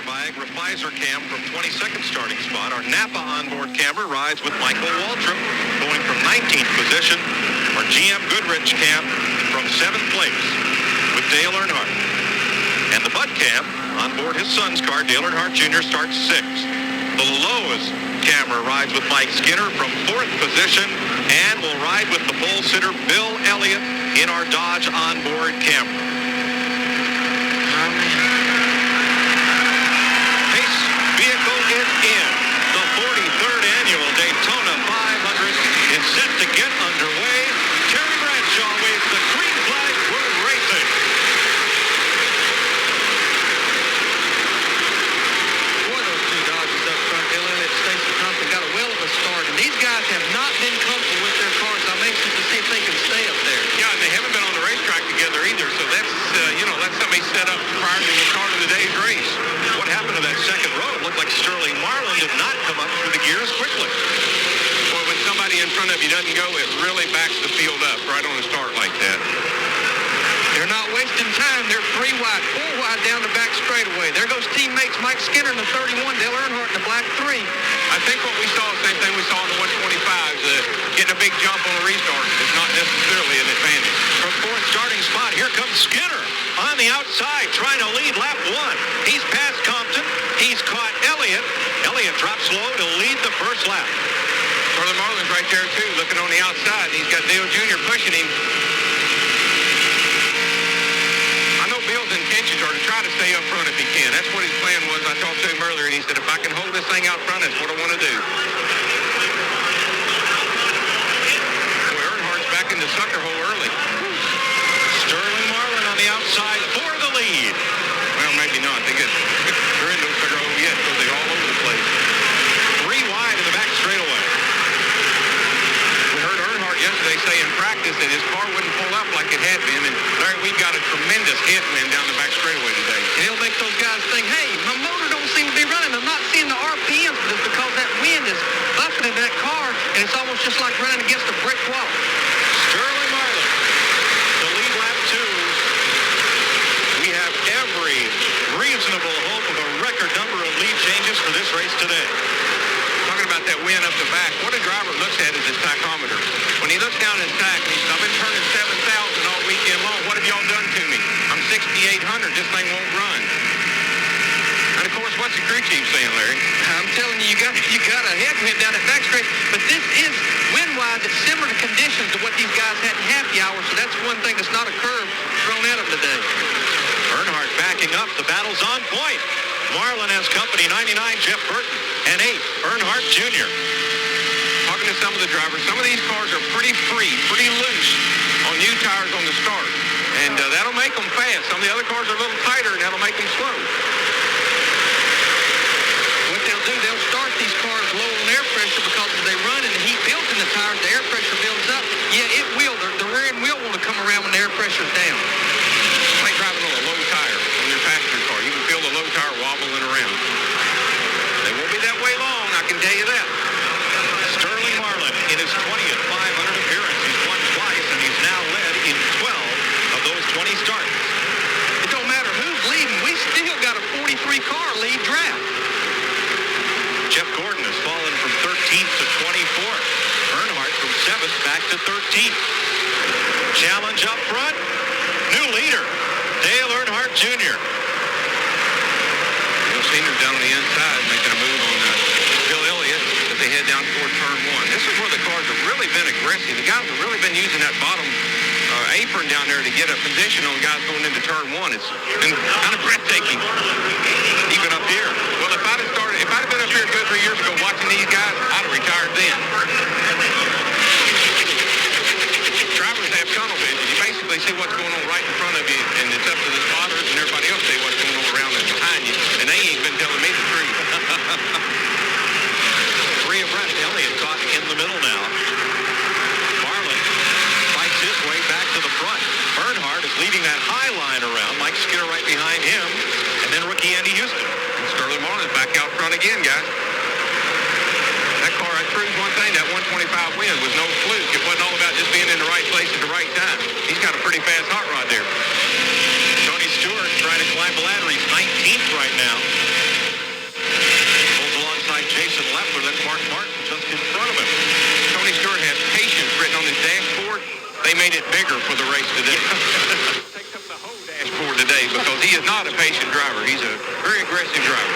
Viagra Pfizer cam from 22nd starting spot. Our Napa onboard camera rides with Michael Waltrip going from 19th position. Our GM Goodrich cam from 7th place with Dale Earnhardt. And the Bud cam on board his son's car, Dale Earnhardt Jr., starts 6th. The Lowe's camera rides with Mike Skinner from 4th position and will ride with the pole sitter Bill Elliott in our Dodge onboard camera. Pace vehicle is in. The 43rd annual Daytona 500 is set to get underway. Terry Bradshaw waves the green flag. We're racing. Boy, those two Dodgers up front, Dillon and Stacy Thompson got a well of a start, and these guys have not been comfortable with their cars. I'm anxious to see if they can stay up there. Yeah, and they haven't been on the racetrack together either, so that's, that's something he set up prior to the start of the day's race. What happened to that second row? It looked like Sterling Marlin did not come up through the gears quickly. Well, when somebody in front of you doesn't go, it really backs the field up right on a start like that. They're not wasting time. They're 3 wide, 4 wide down the back straightaway. There goes teammates Mike Skinner in the 31, Dale Earnhardt in the black 3. I think what we saw, same thing we saw in the 125s, getting a big jump on a restart is not necessarily an advantage. From 4th starting spot, here comes Skinner on the outside trying to lead lap 1. He's past Compton. He's caught Elliott. Elliott drops low to lead the first lap. Charlie Marlin's right there too, looking on the outside. He's got Dale Jr. pushing him. I know Bill's intentions are to try to stay up front if he can. That's what his plan was. I talked to him earlier, and he said, if I can hold this thing out front, that's what I want to do. Boy, Earnhardt's back in the sucker hole early. Sterling Marlin on the outside for the lead. Well, maybe not. They're in the sucker hole yet, so they're all over the place. 3 wide in the back straightaway. We heard Earnhardt yesterday say in practice that his car wouldn't pull up like it had been, and Larry, we've got a tremendous headwind down the back straightaway today. And it'll make those guys think, hey, my motor don't seem to be running. I'm not seeing the RPMs because that wind is buffeting that car, and it's almost just like running against a brick wall. Sterling Marlin to lead lap 2. We have every reasonable hope of a record number of lead changes for this race today. Talking about that wind up the back, what a driver looks at is his tachometer. When he looks down at his tach, I've been turning 7,000 all weekend long. What have y'all done to me? I'm 6,800. This thing won't run. And of course, what's the crew chief saying, Larry? I'm telling you, you got a headwind down that back straight, but this is wind-wise. It's similar to conditions to what these guys had in happy hour, so that's one thing that's not a curve thrown at them today. Earnhardt backing up. The battle's on point. Marlin has company, 99, Jeff Burton, and 8, Earnhardt Jr. Talking to some of the drivers, some of these cars are pretty free, pretty loose on new tires on the start, and that'll make them fast. Some of the other cars are a little tighter, and that'll make them slow. What they'll do, they'll start these cars low on air pressure because as they run and the heat builds in the tires, the air pressure builds up. Yeah, it will. The rear end will want to come around when the air pressure's down. It's like driving on a low tire on your passenger car. You can feel the low tire wobbling around. They won't be that way long, I can tell you that. Sterling Marlin in his 20th 500 appearance. He's won twice, and he's now led in 12 of those 20 starts. It don't matter who's leading. We still got a 43-car lead draft. Jeff Gordon has fallen from 13th to 24th. Earnhardt from 7th back to 13th. Challenge up front. New leader, Dale Earnhardt Jr. Bill Senior's down on the inside making a move on Bill Elliott as they head down toward turn 1. This is where the cars have really been aggressive. The guys have really been using that bottom apron down there to get a position on guys going into turn 1. It's been kind of breathtaking, even up here. Well, if I'd have been up here 2 or 3 years ago watching these guys, I'd have retired then. Drivers have tunnel vision. You basically see what's going on right in front of you, and it's up to the spotters and everybody else to see what's going on around and behind you, and they ain't been telling me the truth. 3 abreast. Elliott caught in the middle now. Marlin fights his way back to the front. Earnhardt is leading that high line around. Mike Skinner right behind him, and then rookie Andy Houston. And Sterling Marlin's back out front again, guys. That car, I proved one thing, that 125 win was no fluke. It wasn't all about just being in the right place at the right time. He's got a pretty fast hot rod there. Tony Stewart trying to climb the ladder. He's 19th right now. Mark Martin just in front of him. Tony Stewart has patience written on his dashboard. They made it bigger for the race today. Takes up the whole dashboard today because he is not a patient driver. He's a very aggressive driver.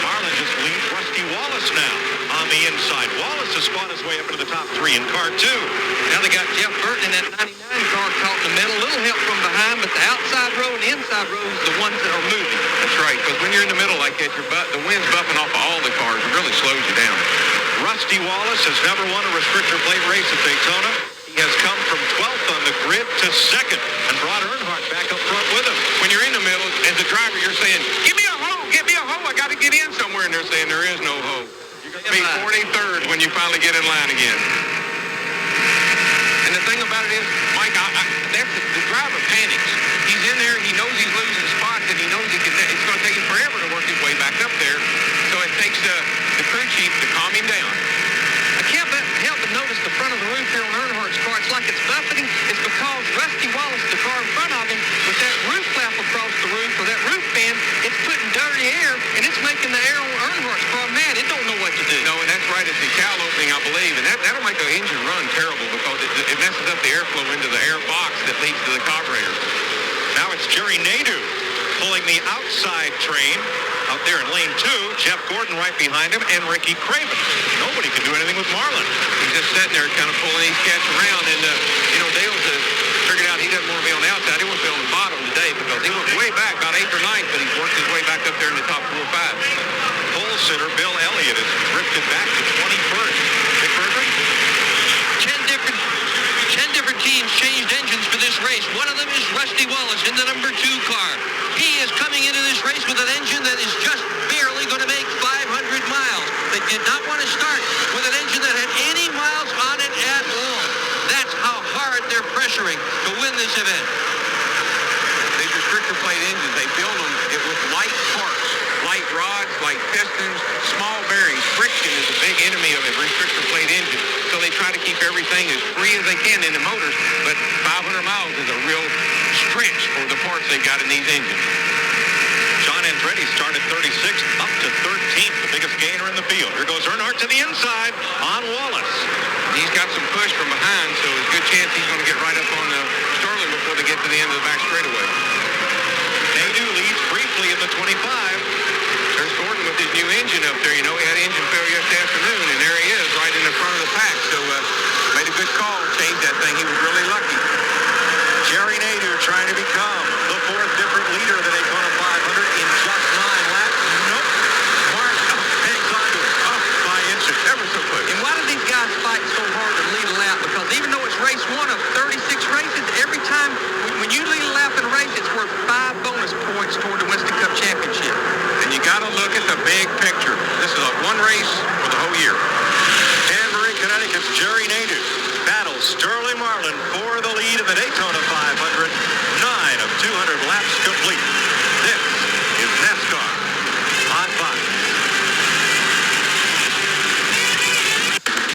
Marlin just leads Rusty Wallace now on the inside. Wallace has fought his way up into the top 3 in car 2. Now they got Jeff Burton in that 99 car caught in the middle. A little help from behind, but the outside row and the inside row is the ones that are moving. That's right, because when you're in the middle like that, the wind's buffing off of all the cars. It really slows you down. Rusty Wallace has never won a restrictor plate race at Daytona. He has come from 12th on the grid to 2nd and brought Earnhardt back up front with him. When you're in the middle, as a driver, you're saying, give me a hole, I got to get in somewhere. And they're saying there is no hole. You're going to be 43rd when you finally get in line again. And the thing about it is, Mike, the driver panics. He's in there, he knows he's losing spots, and he knows it's going to take him forever to work his way back up there. So it takes the crew chief to calm him down. I can't help but notice the front of the roof here on Earnhardt's car. It's like it's buffeting. It's because Rusty Wallace, the car in front of him, with that roof flap across the roof, or that roof fan, it's putting dirty air, and it's making the air on Earnhardt's car mad. It don't know what to do. No, and that's right. It's the cowl opening, I believe, and that'll make the engine run terrible because it messes up the airflow into the air box that leads to the carburetor. Now it's Jerry Nadeau pulling the outside train out there in lane 2. Jeff Gordon right behind him, and Ricky Craven. Nobody can do anything with Marlin. He's just sitting there kind of pulling these cats around, and Dale's figured out he doesn't want to be on the outside. He wants to be on the bottom today because he went way back, about 8th or 9th, but he's worked his way back up there in the top 4 or 5. Pole sitter Bill Elliott has drifted back to 21st. Dick Berger? 10 different teams changed engines for this race. One of them is Rusty Wallace in the number 2 car. He is coming into this race with an engine that is just barely going to make 500 miles. They did not want to start with an engine that had any miles on it at all. That's how hard they're pressuring to win this event. These restrictor plate engines, they build them with light parts, light rods, light pistons, small bearings. Friction is a big enemy of a restrictor plate engine. So they try to keep everything as free as they can in the motors, but 500 miles is a real stretch for the parts they got in these engines. John Andretti started 36th up to 13th, the biggest gainer in the field. Here goes Earnhardt to the inside on Wallace. He's got some push from behind, so there's a good chance he's going to get right up on Sterling before they get to the end of the back straightaway. Nadeau leads briefly in the 25. There's Gordon with his new engine up there. He had engine failure yesterday afternoon, and there he is right in the front of the pack. So made a good call, changed that thing. He was really lucky. Jerry Nadeau trying to become the 4th different leader of the Daytona 500 in just 9 laps. Nope. Mark hangs on to it by inches, ever so quick. And why do these guys fight so hard to lead a lap? Because even though it's race 1 of 36 races, every time when you lead a lap in a race, it's worth 5 bonus points toward the Winston Cup Championship. And you got to look at the big picture. This is a one race for the whole year. Danbury, Connecticut's Jerry Nadeau battles Sterling Marlin for the lead in the Daytona